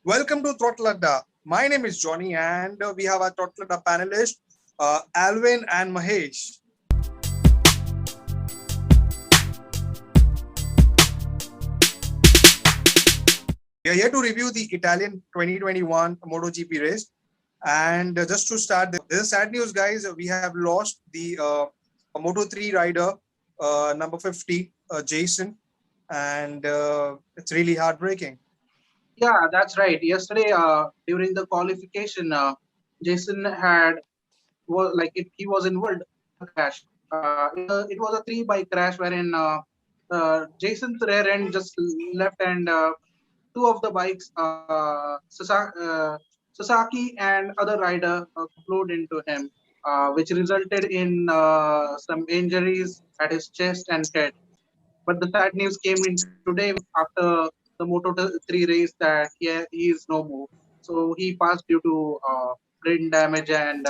Welcome to Throttle Adda. My name is Johnny, and we have our Throttle Adda panelists, Alvin and Mahesh. We are here to review the Italian 2021 MotoGP race. And just to start, this is sad news, guys. We have lost the Moto3 rider, number 50, Jason, and it's really heartbreaking. Yeah, that's right. Yesterday, during the qualification, Jason he was involved in a crash. It was a three-bike crash wherein Jason's rear end just left and two of the bikes, Sasaki and other rider, flowed into him, which resulted in some injuries at his chest and head. But the sad news came in today after the Moto3 race that he is no more. So he passed due to brain damage, and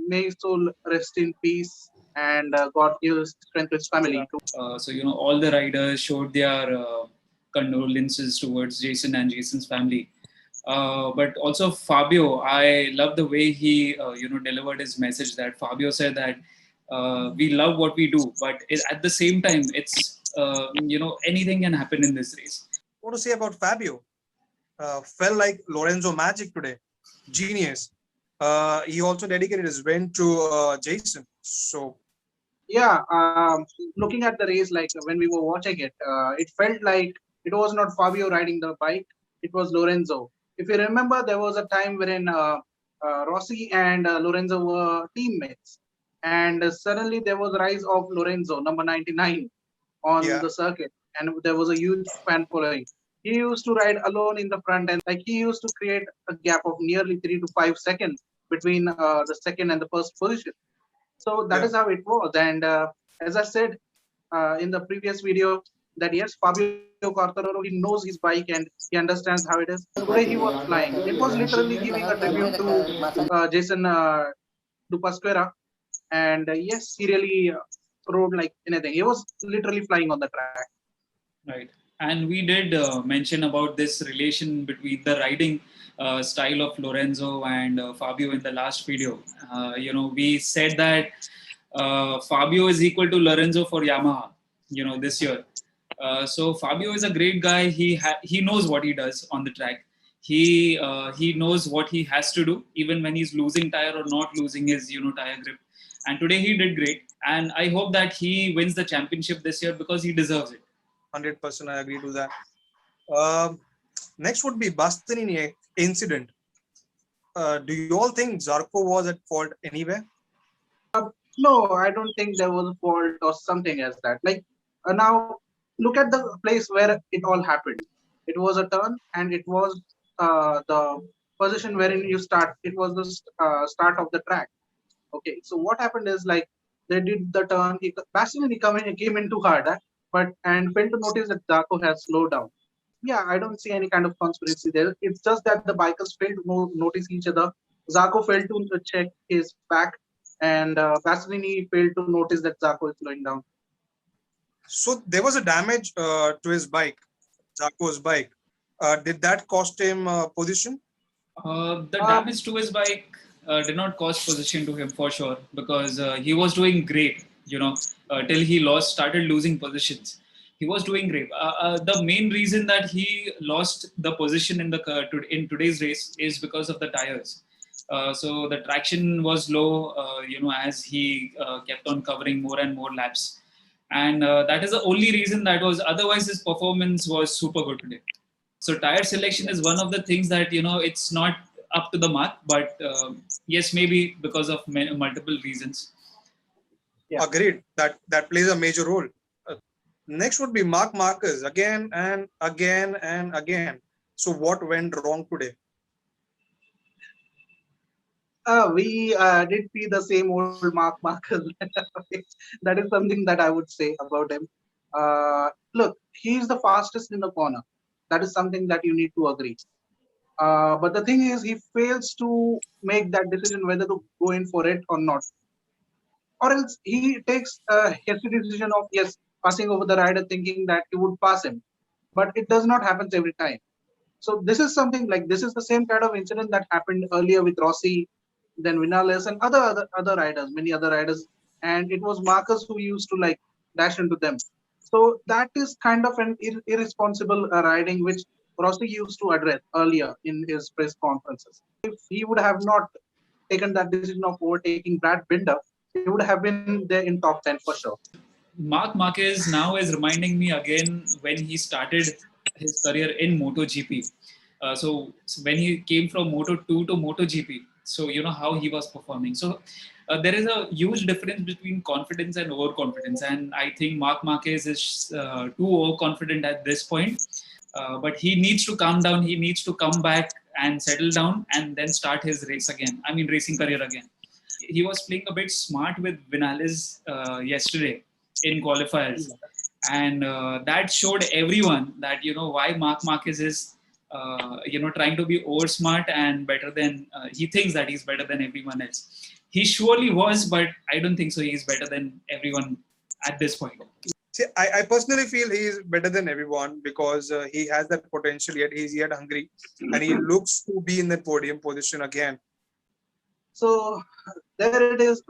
may his soul rest in peace, and God give strength to his family. All the riders showed their condolences towards Jason and Jason's family. But also Fabio, I love the way he delivered his message. That Fabio said that we love what we do, but at the same time, it's anything can happen in this race. What to say about Fabio? Felt like Lorenzo magic today. Genius. He also dedicated his win to Jason. So yeah, looking at the race, like when we were watching it, it felt like it was not Fabio riding the bike, it was Lorenzo. If you remember, there was a time wherein Rossi and Lorenzo were teammates, and suddenly there was a rise of Lorenzo, number 99, on the circuit, and there was a huge fan following. He used to ride alone in the front, and like he used to create a gap of nearly 3 to 5 seconds between the second and the first position. So that is how it was. And as I said in the previous video, that yes, Fabio Quartararo, he knows his bike and he understands how it is. Today he was flying. It was literally giving a tribute to Jason Dupasquier. And yes, he really rode like anything. He was literally flying on the track. Right. And we did mention about this relation between the riding style of Lorenzo and Fabio in the last video. We said that Fabio is equal to Lorenzo for Yamaha, this year. So Fabio is a great guy. He knows what he does on the track. He knows what he has to do, even when he's losing tire or not losing his tire grip. And today he did great. And I hope that he wins the championship this year because he deserves it. 100% I agree to that. Next would be Bastinini incident. Do you all think Zarco was at fault anywhere? No, I don't think there was a fault or something as that. Like now, look at the place where it all happened. It was a turn, and it was the position wherein you start. It was the start of the track. Okay, so what happened is like they did the turn. Bastinini came in too hard, and failed to notice that Zarco has slowed down. Yeah, I don't see any kind of conspiracy there. It's just that the bikers failed to notice each other. Zarco failed to check his back, and Bastinini failed to notice that Zarco is slowing down. So there was a damage to his bike, Zarco's bike. Did that cost him position? The damage to his bike did not cost position to him for sure, because he was doing great, till he started losing positions. He was doing great. The main reason that he lost the position in today's race is because of the tires. So the traction was low, as he kept on covering more and more laps. And that is the only reason that was. Otherwise, his performance was super good today. So tire selection is one of the things that, it's not up to the mark, but yes, maybe because of multiple reasons. Yeah. Agreed. That plays a major role. Next would be Marquez again and again and again. So what went wrong today? We did see the same old Marquez. That is something that I would say about him. Look, he's the fastest in the corner. That is something that you need to agree. But the thing is, he fails to make that decision whether to go in for it or not. Or else he takes a hasty decision of, yes, passing over the rider thinking that he would pass him. But it does not happen every time. So this is something like this is the same kind of incident that happened earlier with Rossi, then Vinales and other riders, many other riders, and it was Marquez who used to like dash into them. So that is kind of an irresponsible riding which Rossi used to address earlier in his press conferences. If he would have not taken that decision of overtaking Brad Binder, he would have been there in top 10 for sure. Marc Marquez now is reminding me again when he started his career in MotoGP. So when he came from Moto 2 to MotoGP, so you know how he was performing. So there is a huge difference between confidence and overconfidence, and I think Marc Marquez is too overconfident at this point. But he needs to calm down. He needs to come back and settle down, and then start his race again. I mean, racing career again. He was playing a bit smart with Vinales yesterday in qualifiers, and that showed everyone that why Marc Marquez is trying to be over smart and better than he thinks that he's better than everyone else. He surely was, but I don't think so. He's better than everyone at this point. See, I personally feel he is better than everyone because he has that potential yet. He's yet hungry and he looks to be in the podium position again. So there it is,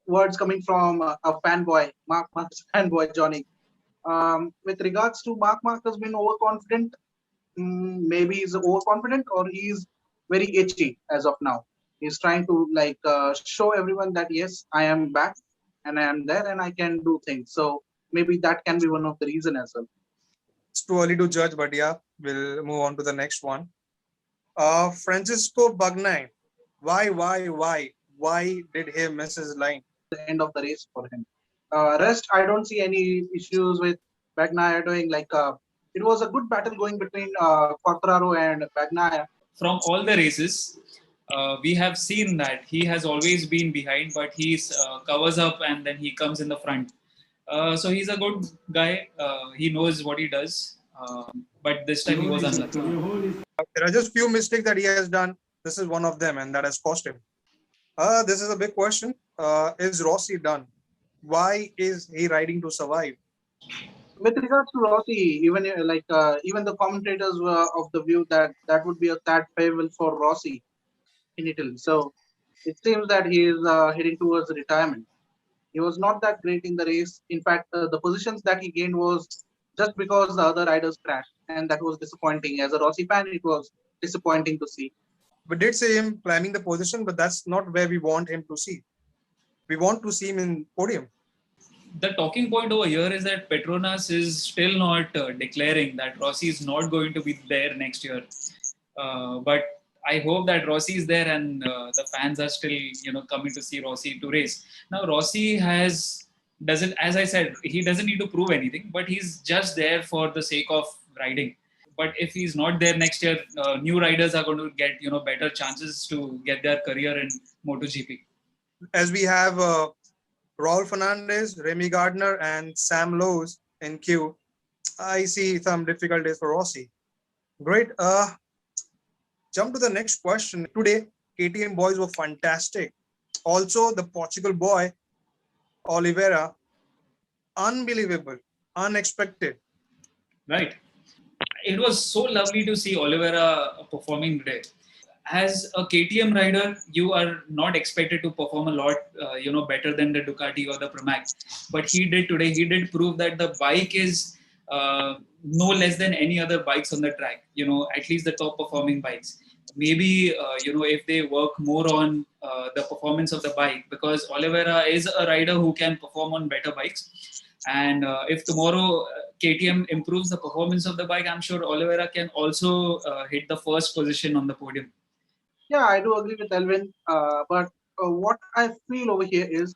words coming from a fanboy, Marc's fanboy, Johnny. With regards to Marc has been overconfident. Maybe he's overconfident or he's very itchy as of now. He's trying to like show everyone that yes, I am back and I am there and I can do things. So maybe that can be one of the reasons as well. It's too early to judge, but yeah, we'll move on to the next one. Francesco Bagnaia. Why did he miss his line? The end of the race for him. Rest, I don't see any issues with Bagnaia doing like it was a good battle going between Quartararo and Bagnaia. From all the races, we have seen that he has always been behind, but he covers up and then he comes in the front. So he's a good guy. He knows what he does. But this time he was unlucky. There are just few mistakes that he has done. This is one of them, and that has cost him. This is a big question. Is Rossi done? Why is he riding to survive? With regards to Rossi, even even the commentators were of the view that that would be a sad farewell for Rossi in Italy. So it seems that he is heading towards retirement. He was not that great in the race. In fact, the positions that he gained was just because the other riders crashed, and that was disappointing. As a Rossi fan, it was disappointing to see. We did see him climbing the position, but that's not where we want him to see. We want to see him in podium. The talking point over here is that Petronas is still not declaring that Rossi is not going to be there next year. But I hope that Rossi is there and the fans are still, coming to see Rossi to race. Now, Rossi doesn't, as I said, he doesn't need to prove anything, but he's just there for the sake of riding. But if he's not there next year, new riders are going to get, better chances to get their career in MotoGP. As we have Raul Fernandez, Remy Gardner, and Sam Lowes in queue, I see some difficulties for Rossi. Great. Jump to the next question. Today, KTM boys were fantastic. Also, the Portugal boy, Oliveira, unbelievable, unexpected. Right. It was so lovely to see Oliveira performing today. As a KTM rider, you are not expected to perform a lot, better than the Ducati or the Pramac. But he did today. He did prove that the bike is no less than any other bikes on the track. At least the top performing bikes. Maybe if they work more on the performance of the bike, because Oliveira is a rider who can perform on better bikes. And if tomorrow KTM improves the performance of the bike, I'm sure Oliveira can also hit the first position on the podium. Yeah, I do agree with Elvin. But what I feel over here is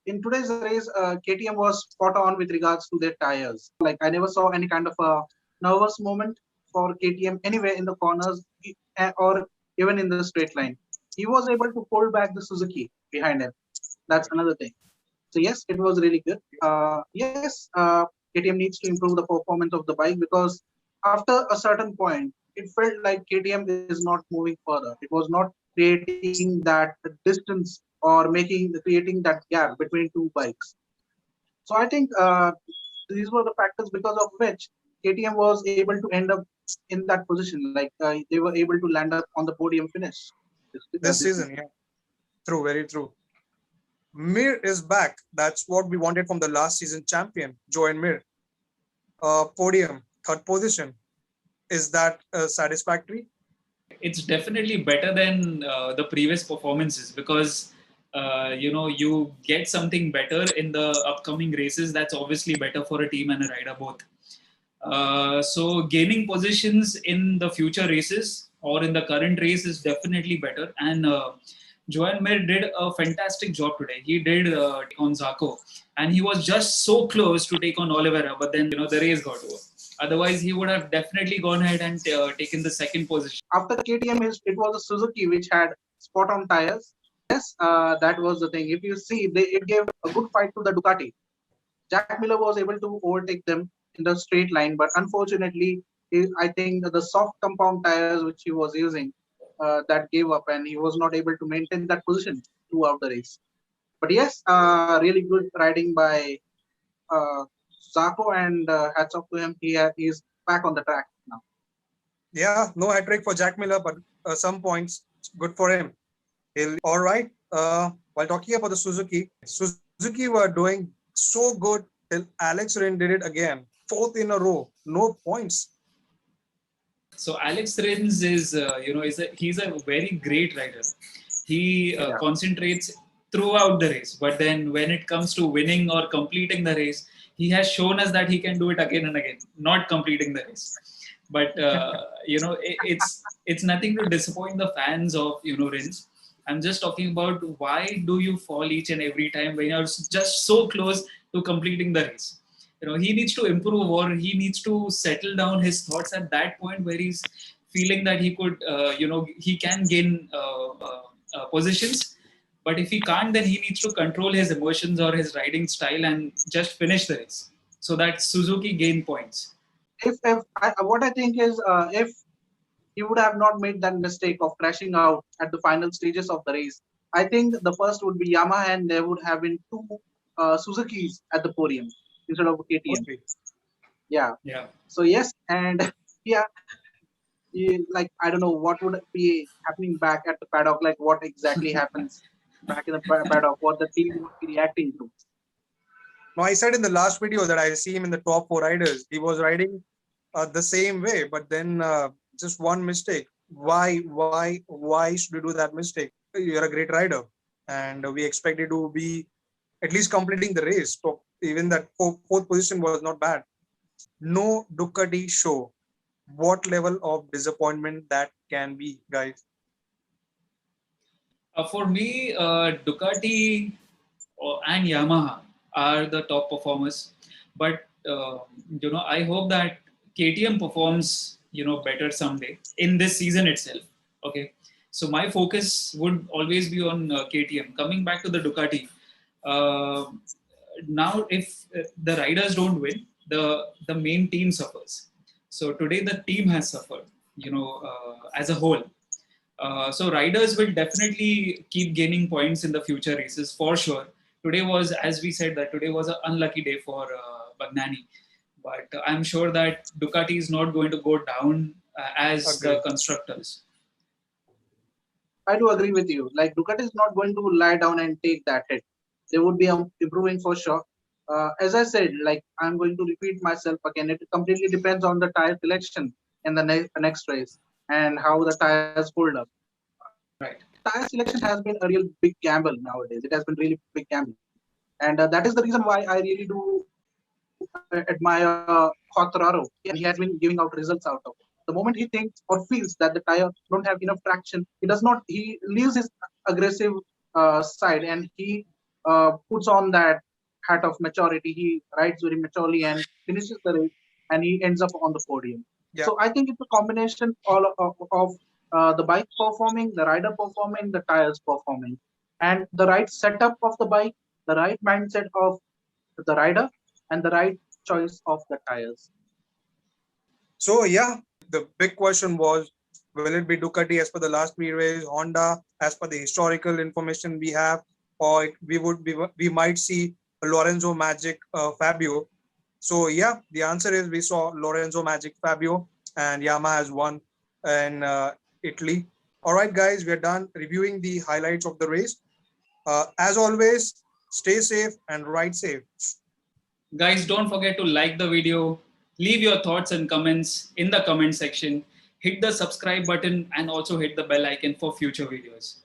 in today's race, KTM was spot on with regards to their tires. Like I never saw any kind of a nervous moment for KTM anywhere in the corners or even in the straight line. He was able to hold back the Suzuki behind him. That's another thing. So yes, it was really good. Yes, KTM needs to improve the performance of the bike because after a certain point, it felt like KTM is not moving further. It was not creating that distance or creating that gap between two bikes. So I think these were the factors because of which KTM was able to end up in that position. Like they were able to land up on the podium finish this season. Yeah, true, very true. Mir is back. That's what we wanted from the last season champion, Joan Mir. Podium, third position. Is that satisfactory? It's definitely better than the previous performances because you get something better in the upcoming races. That's obviously better for a team and a rider both. So gaining positions in the future races or in the current race is definitely better. And Joan Mir did a fantastic job today. He did take on Zarco, and he was just so close to take on Oliveira, but then the race got over. Otherwise, he would have definitely gone ahead and taken the second position. After KTM, it was a Suzuki which had spot-on tires. Yes, that was the thing. If you see, it gave a good fight to the Ducati. Jack Miller was able to overtake them in the straight line, but unfortunately, I think the soft compound tires which he was using that gave up, and he was not able to maintain that position throughout the race. But yes, really good riding by Zarco, and hats off to him. He's back on the track now. Yeah, no hat trick for Jack Miller, but some points good for him. All right. While talking about the Suzuki were doing so good till Alex Rin did it again, fourth in a row, no points. So Alex Rin is he's a very great rider. He concentrates throughout the race, but then when it comes to winning or completing the race, he has shown us that he can do it again and again, not completing the race. But it's nothing to disappoint the fans of Rins. I'm just talking about why do you fall each and every time when you're just so close to completing the race. He needs to improve, or he needs to settle down his thoughts at that point where he's feeling that he could, he can gain positions. But if he can't, then he needs to control his emotions or his riding style and just finish the race so that Suzuki gain points. What I think is if he would have not made that mistake of crashing out at the final stages of the race, I think the first would be Yamaha, and there would have been two Suzukis at the podium instead of KTM. Okay. Yeah. So yes, and yeah, like I don't know what would be happening back at the paddock. Like what exactly happens back in the paddock? What the team would be reacting to. No, I said in the last video that I see him in the top 4 riders. He was riding the same way, but then just one mistake. Why should you do that mistake? You're a great rider, and we expect you to be at least completing the race. So even that fourth position was not bad. No Ducati show. What level of disappointment that can be, guys? For me, Ducati and Yamaha are the top performers, but I hope that KTM performs better someday in this season itself. Okay, so my focus would always be on KTM. Coming back to the Ducati, now if the riders don't win, the main team suffers. So today the team has suffered, as a whole. So riders will definitely keep gaining points in the future races for sure. Today was, as we said, that today was an unlucky day for Bagnaia. But I'm sure that Ducati is not going to go down as the constructors. I do agree with you. Like Ducati is not going to lie down and take that hit. They would be improving for sure. As I said, like I'm going to repeat myself again. It completely depends on the tire selection in the next race and how the tires hold up. Right. Tire selection has been a real big gamble nowadays. It has been really big gamble, and that is the reason why I really do admire Quartararo, and he has been giving out results out of it. The moment he thinks or feels that the tire don't have enough traction, he does not. He leaves his aggressive side, and he puts on that hat of maturity. He rides very maturely and finishes the race, and he ends up on the podium. Yeah. So I think it's a combination of the bike performing, the rider performing, the tires performing, and the right setup of the bike, the right mindset of the rider, and the right choice of the tires. So yeah, the big question was, will it be Ducati as per the last 3 races, Honda as per the historical information we have, or we might see Lorenzo Magic Fabio So yeah, the answer is we saw Lorenzo Magic Fabio and Yamaha has won in Italy. All right, guys, we are done reviewing the highlights of the race. As always, stay safe and ride safe. Guys, don't forget to like the video, leave your thoughts and comments in the comment section, hit the subscribe button and also hit the bell icon for future videos.